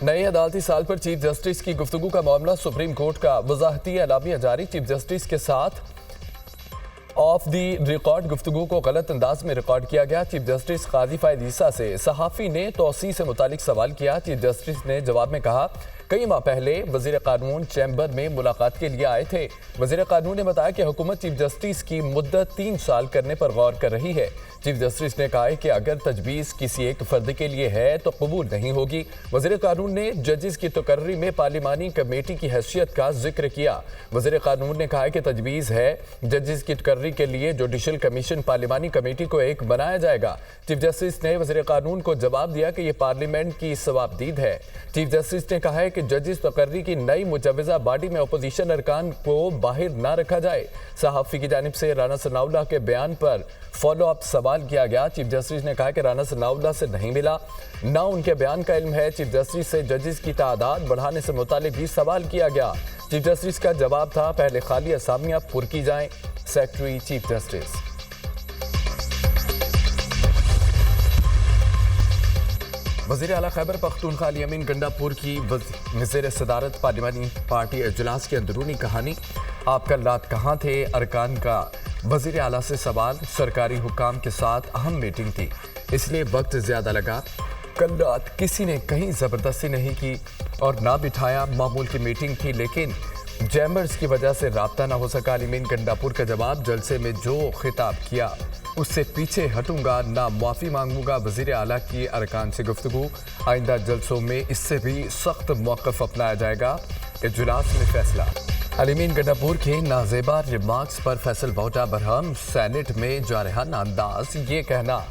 नए अदालती साल पर चीफ जस्टिस की गुफ्तगू का मामला सुप्रीम कोर्ट का वजाहती एलामिया जारी। चीफ जस्टिस के साथ ऑफ दी रिकॉर्ड गुफ्तगू को गलत अंदाज में रिकॉर्ड किया गया। चीफ जस्टिस काजी फायद ईसा से सहाफ़ी ने तौसी से मुतालिक सवाल किया। चीफ जस्टिस ने जवाब में कहा, कई माह पहले वज़ीर कानून चैम्बर में मुलाकात के लिए आए थे। वज़ीर कानून ने बताया कि हुकूमत चीफ जस्टिस की मुद्दत 3 साल करने पर गौर कर रही है। चीफ जस्टिस ने कहा कि अगर तजवीज़ किसी एक फर्द के लिए है तो कबूल नहीं होगी। वज़ीर कानून ने जजेस की तकर्री में पार्लिमानी कमेटी की हैसियत का जिक्र किया। वज़ीर कानून ने कहा कि तजवीज़ है जजेस की तकर्री के लिए जुडिशल कमीशन पार्लिमानी कमेटी को एक बनाया जाएगा। चीफ जस्टिस ने वज़ीर कानून को जवाब दिया कि यह पार्लियामेंट की सवाबदीद है। चीफ जस्टिस ने कहा है कि जजेस तकर्री की नई मुजव्वज़ा बॉडी में अपोजिशन अरकान को बाहर ना रखा जाए। सहाफ़ी की जानिब से राना सनाउल्लाह के बयान पर फॉलो अप सवाल किया गया। चीफ जस्टिस ने कहा कि राना सनाउल्लाह से नहीं मिला, ना उनके बयान का इल्म है। चीफ जस्टिस से जजेस की तादाद बढ़ाने से मुतालिक भी सवाल किया गया। चीफ जस्टिस का जवाब था, पहले खाली असामियां पुर की जाएं। Secretary chief justice. वज़ीर आला खैबर पख्तूनख्वा अली अमीन गंडापुर की ज़ेर सदारत पार्लिमानी पार्टी इजलास की अंदरूनी कहानी। आप कल रात कहाँ थे? अरकान का वज़ीर आला से सवाल। सरकारी हुकाम के साथ अहम मीटिंग थी, इसलिए वक्त ज़्यादा लगा। कल रात किसी ने कहीं ज़बरदस्ती नहीं की और ना बिठाया। मामूल की मीटिंग थी, लेकिन चैम्बर्स की वजह से राब्ता ना हो सका। अली अमीन गंडापुर का जवाब, जलसे में जो खिताब किया उससे पीछे हटूंगा, ना मुआफ़ी मांगूंगा। वज़ीर आला की अरकान से गुफ्तगू, आइंदा जलसों में इससे भी सख्त मौक़िफ़ अपनाया जाएगा। इजलास में फैसला। अली अमीन गंडापुर के नाजेबा रिमार्क्स पर फैसल बहुटा बरहम। सेनेट में जारहाना अंदाज, ये कहना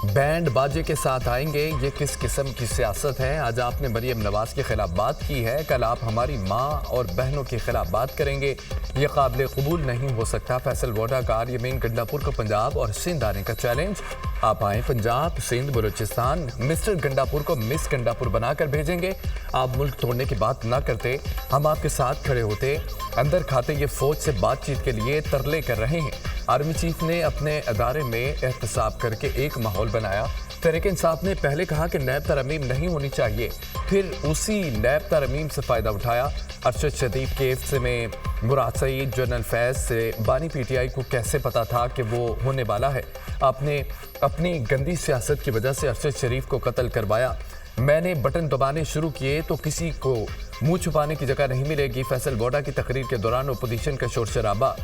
बैंड बाजे के साथ आएंगे, ये किस किस्म की सियासत है? आज आपने मरियम नवाज के खिलाफ बात की है, कल आप हमारी माँ और बहनों के खिलाफ बात करेंगे, ये काबिल कबूल नहीं हो सकता। फैसल वोडा का अली अमीन गंडापुर को पंजाब और सिंध आने का चैलेंज। आप आए पंजाब, सिंध, बलूचिस्तान, मिस्टर गंडापुर को मिस गंडापुर बनाकर भेजेंगे। आप मुल्क तोड़ने की बात ना करते, हम आपके साथ खड़े होते। अंदर खाते ये फौज से बातचीत के लिए तरले कर रहे हैं। आर्मी चीफ ने अपने अदारे में एहतसाब करके एक माहौल बनाया। तहरीक इंसाफ ने पहले कहा कि नैब तरमीम नहीं होनी चाहिए, फिर उसी नैब तरमीम से फ़ायदा उठाया। अरशद शरीफ केस में मुराद सईद, जनरल फैज़ से बानी पीटीआई को कैसे पता था कि वो होने वाला है? आपने अपनी गंदी सियासत की वजह से अरशद शरीफ को कत्ल करवाया। मैंने बटन दबाने शुरू किए तो किसी को मुंह छुपाने की जगह नहीं मिलेगी। फैसल वोडा की तकरीर के दौरान अपोजिशन का शोर शराबा।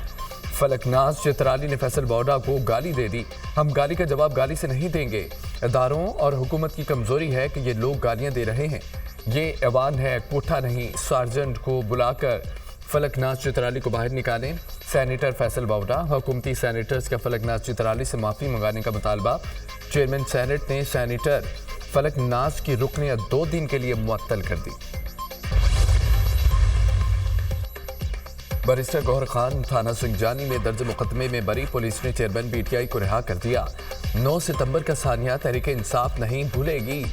फलकनाज चित्राली ने फैसल वोडा को गाली दे दी। हम गाली का जवाब गाली से नहीं देंगे। इदारों और हुकूमत की कमजोरी है कि ये लोग गालियां दे रहे हैं। ये ऐवान है, कोठा नहीं। सार्जेंट को बुलाकर फलकनाज चित्राली को बाहर निकालें। सेनेटर फैसल वोडा, हुकूमती सेनेटर्स का फलकनाज चित्राली से माफ़ी मंगाने का मुतालबा। चेयरमैन सेनेट ने सेनेटर फलकनाज की रुकनियत 2 दिन के लिए मुअत्तल कर दी। बैरिस्टर गौहर खान थाना सिंजानी में दर्ज मुकदमे में बरी। पुलिस ने चेयरमैन पीटीआई को रिहा कर दिया। 9 सितंबर का सानिया तहरीक इंसाफ नहीं भूलेगी।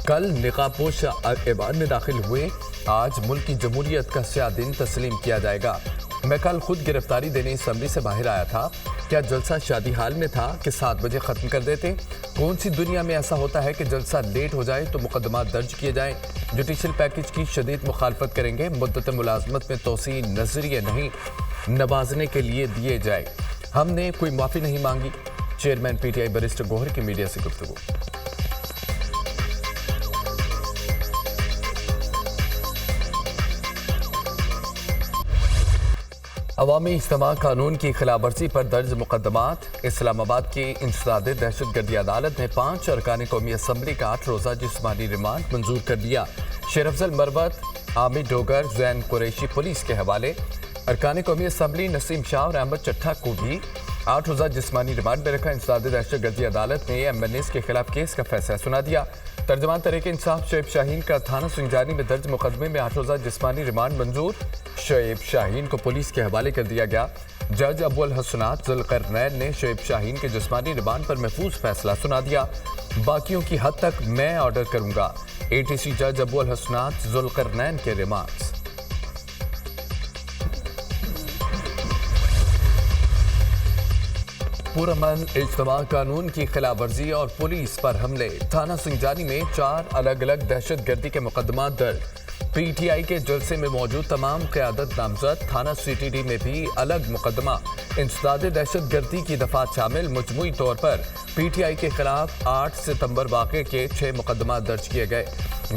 कल निकाबपोश ऐवान में दाखिल हुए, आज मुल्क की जमहूरियत का स्याह दिन तस्लीम किया जाएगा। मैं कल खुद गिरफ्तारी देने असम्बली से बाहर आया था। क्या जलसा शादी हाल में था कि 7 बजे ख़त्म कर देते? कौन सी दुनिया में ऐसा होता है कि जलसा लेट हो जाए तो मुकदमा दर्ज किए जाएं? जुडिशल पैकेज की शदीद मुखालफत करेंगे। मुद्दत मुलाजमत में तोसी नजरिए नहीं नवाजने के लिए दिए जाए। हमने कोई माफ़ी नहीं मांगी। चेयरमैन पीटीआई बैरिस्टर गौहर की मीडिया से गुफ्तगू। अवामी इज्तिमा कानून की खिलाफ वर्जी पर दर्ज मुकदमात। इस्लामाबाद की इंसदाद दहशतगर्दी अदालत ने 5 अरकान कौमी असम्बली का 8 रोज़ा जिस्मानी रिमांड मंजूर कर दिया। शेर अफजल मरवत, आमिर डोगर, जैन कुरैशी पुलिस के हवाले। अरकान कौमी असम्बली नसीम शाह और अहमद चट्ठा को भी 8 रोज़ा जिस्मानी रिमांड में रखा। इंसदाद दहशतगर्दी अदालत ने MNAs के खिलाफ केस का फैसला सुना दिया। तर्जमान तहरीक इंसाफ शोएब शाहीन का थाना सिंजानी में दर्ज मुकदमे में 8 रोज़ा जिस्मानी रिमांड मंजूर। शोएब शाहीन को पुलिस के हवाले कर दिया गया। जज अबुल हसनात जुल्करनैन ने शोएब शाहीन के जिस्मानी रिमांड पर महफूज फैसला सुना दिया। बाकियों की हद तक मैं ऑर्डर करूंगा। ATC जज अबुल हसनात जुल्करनैन के रिमांड्स। پرامن اجتماع قانون کی خلاف ورزی اور پولیس پر حملے، تھانہ سنجانی میں 4 الگ الگ دہشت گردی کے مقدمات درج۔ پی ٹی آئی کے جلسے میں موجود تمام قیادت نامزد، تھانہ سی ٹی ڈی میں بھی الگ مقدمہ، انسداد دہشت گردی کی دفعات شامل۔ مجموعی طور پر پی ٹی آئی کے خلاف 8 ستمبر واقعے کے 6 مقدمات درج کیے گئے۔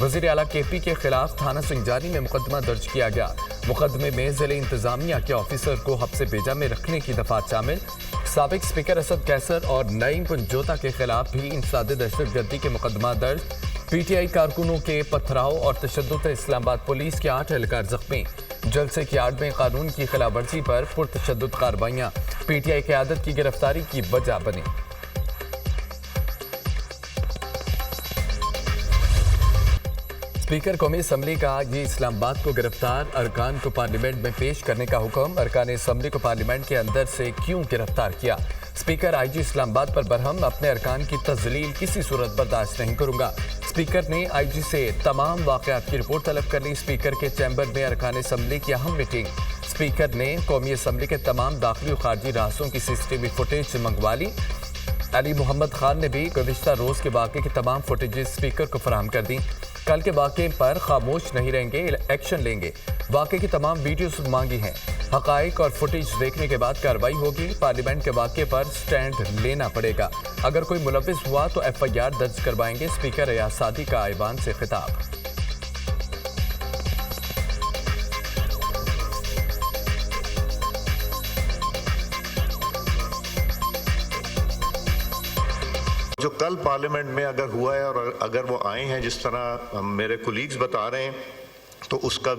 وزیر اعلیٰ کے پی کے خلاف تھانہ سنجانی میں مقدمہ درج کیا گیا۔ مقدمے میں ضلع انتظامیہ کے آفیسر کو حبس بیجا میں رکھنے کی دفعات شامل۔ سابق اسپیکر اسد کیسر اور نعیم پنجوتا کے خلاف بھی انسداد دہشت گردی کے مقدمات درج۔ پی ٹی آئی کارکنوں کے پتھراؤ اور تشدد، اسلام آباد پولیس کے 8 اہلکار زخمی۔ جلسے کی آڑ میں قانون کی خلاف ورزی پر پرتشدد کارروائیاں، پی ٹی آئی قیادت کی گرفتاری کی وجہ بنی۔ اسپیکر قومی اسمبلی کا یہ اسلام آباد کو گرفتار ارکان کو پارلیمنٹ میں پیش کرنے کا حکم، ارکان اسمبلی کو پارلیمنٹ کے اندر سے کیوں گرفتار کیا؟ اسپیکر آئی جی اسلام آباد پر برہم، اپنے ارکان کی تذلیل کسی صورت برداشت نہیں کروں گا۔ اسپیکر نے آئی جی سے تمام واقعات کی رپورٹ طلب کر لی۔ اسپیکر کے چیمبر میں ارکان اسمبلی کی اہم میٹنگ، اسپیکر نے قومی اسمبلی کے تمام داخلی و خارجی رہائشوں کی سی سی ٹی وی فوٹیج منگوا لی۔ علی محمد خان نے بھی گزشتہ روز کے واقعے کی تمام فوٹیجز اسپیکر کو فراہم کر دی۔ کل کے واقعے پر خاموش نہیں رہیں گے، ایکشن لیں گے۔ واقعے کی تمام ویڈیوز مانگی ہیں، حقائق اور فوٹیج دیکھنے کے بعد کارروائی ہوگی۔ پارلیمنٹ کے واقعے پر سٹینڈ لینا پڑے گا، اگر کوئی ملوث ہوا تو ایف آئی آر درج کروائیں گے۔ اسپیکر ریاض سعدی کا ایوان سے خطاب۔ جو کل پارلیمنٹ میں اگر ہوا ہے اور اگر وہ آئے ہیں جس طرح میرے کولیگز بتا رہے ہیں، تو اس کا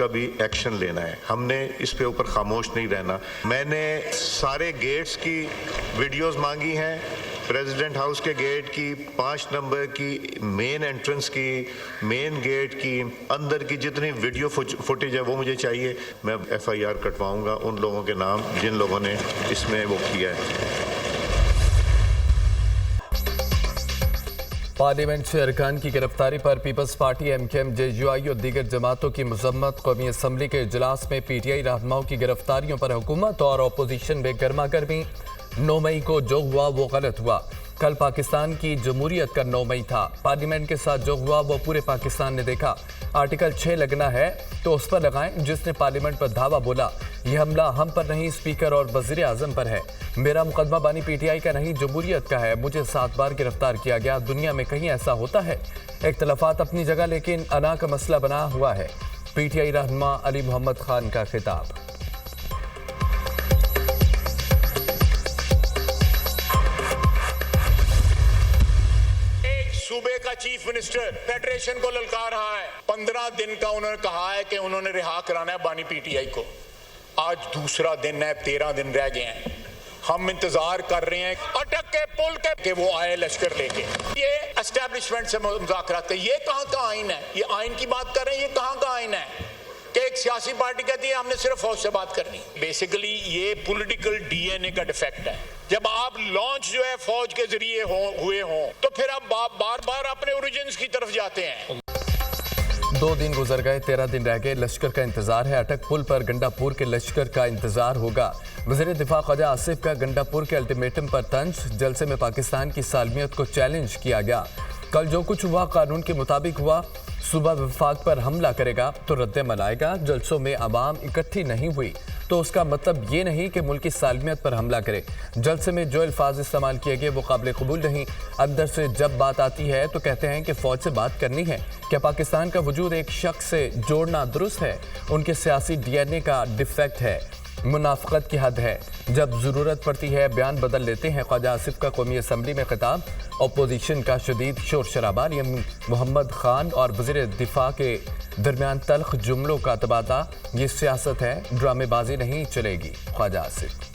بھی ایکشن لینا ہے۔ ہم نے اس پہ اوپر خاموش نہیں رہنا۔ میں نے سارے گیٹس کی ویڈیوز مانگی ہیں، پریزیڈنٹ ہاؤس کے گیٹ کی، 5 نمبر کی، مین انٹرنس کی، مین گیٹ کی، اندر کی جتنی ویڈیو فوٹیج ہے وہ مجھے چاہیے۔ میں ایف آئی آر کٹواؤں گا ان لوگوں کے نام جن لوگوں نے اس میں وہ کیا ہے۔ پارلیمنٹ سے ارکان کی گرفتاری پر پیپلز پارٹی، ایم کیو ایم، جے یو آئی اور دیگر جماعتوں کی مذمت۔ قومی اسمبلی کے اجلاس میں پی ٹی آئی رہنماؤں کی گرفتاریوں پر حکومت اور اپوزیشن میں گرما گرمی۔ 9 مئی کو جو ہوا وہ غلط ہوا۔ کل پاکستان کی جمہوریت کا 9 مئی تھا۔ پارلیمنٹ کے ساتھ جو ہوا وہ پورے پاکستان نے دیکھا۔ آرٹیکل 6 لگنا ہے تو اس پر لگائیں، جس نے پارلیمنٹ پر دھاوا بولا۔ یہ حملہ ہم پر نہیں، اسپیکر اور وزیر اعظم پر ہے۔ میرا مقدمہ بانی پی ٹی آئی کا نہیں، جمہوریت کا ہے۔ مجھے 7 بار گرفتار کیا گیا۔ دنیا میں کہیں ایسا ہوتا ہے؟ اختلافات اپنی جگہ، لیکن انا کا مسئلہ بنا ہوا ہے۔ پی ٹی آئی رہنما علی محمد خان کا خطاب۔ صوبے کا چیف منسٹر فیڈریشن کو للکار رہا ہے، 15 دن کا انہوں نے کہا ہے کہ انہوں نے رہا کرانا ہے بانی پی ٹی آئی کو۔ آج دوسرا دن ہے، 13 دن رہ گئے ہیں۔ ہم انتظار کر رہے ہیں اٹک کے پل کے کہ وہ آئے لشکر لے کے۔ یہ اسٹیبلشمنٹ سے مذاکرات ہے۔ یہ کہاں کا آئین ہے؟ یہ آئین کی بات کر رہے ہیں، یہ کہاں کا آئین ہے کہ ایک سیاسی پارٹی کہتی ہے ہم نے صرف فوج سے بات کرنی؟ بیسیکلی یہ پولیٹیکل ڈی این اے کا ڈیفیکٹ ہے۔ جب آپ لانچ جو ہے فوج کے ذریعے ہوئے ہوں تو پھر آپ بار بار اپنے اوریجنز کی طرف جاتے ہیں۔ 2 دن گزر گئے، 13 دن رہ گئے۔ لشکر کا انتظار ہے۔ اٹک پل پر گنڈا پور کے لشکر کا انتظار ہوگا۔ وزیر دفاع خواجہ آصف کا گنڈا پور کے الٹیمیٹم پر طنز۔ جلسے میں پاکستان کی سالمیت کو چیلنج کیا گیا۔ کل جو کچھ ہوا قانون کے مطابق ہوا۔ صوبہ وفاق پر حملہ کرے گا تو رد عمل آئے گا۔ جلسوں میں عوام اکٹھی نہیں ہوئی تو اس کا مطلب یہ نہیں کہ ملکی سالمیت پر حملہ کرے۔ جلسے میں جو الفاظ استعمال کیے گئے وہ قابل قبول نہیں۔ اندر سے جب بات آتی ہے تو کہتے ہیں کہ فوج سے بات کرنی ہے۔ کیا پاکستان کا وجود ایک شخص سے جوڑنا درست ہے؟ ان کے سیاسی ڈی این اے کا ڈیفیکٹ ہے، منافقت کی حد ہے۔ جب ضرورت پڑتی ہے بیان بدل لیتے ہیں۔ خواجہ آصف کا قومی اسمبلی میں خطاب۔ اپوزیشن کا شدید شور شرابہ، محمد خان اور وزیر دفاع کے درمیان تلخ جملوں کا تبادلہ۔ یہ سیاست ہے، ڈرامے بازی نہیں چلے گی۔ خواجہ آصف۔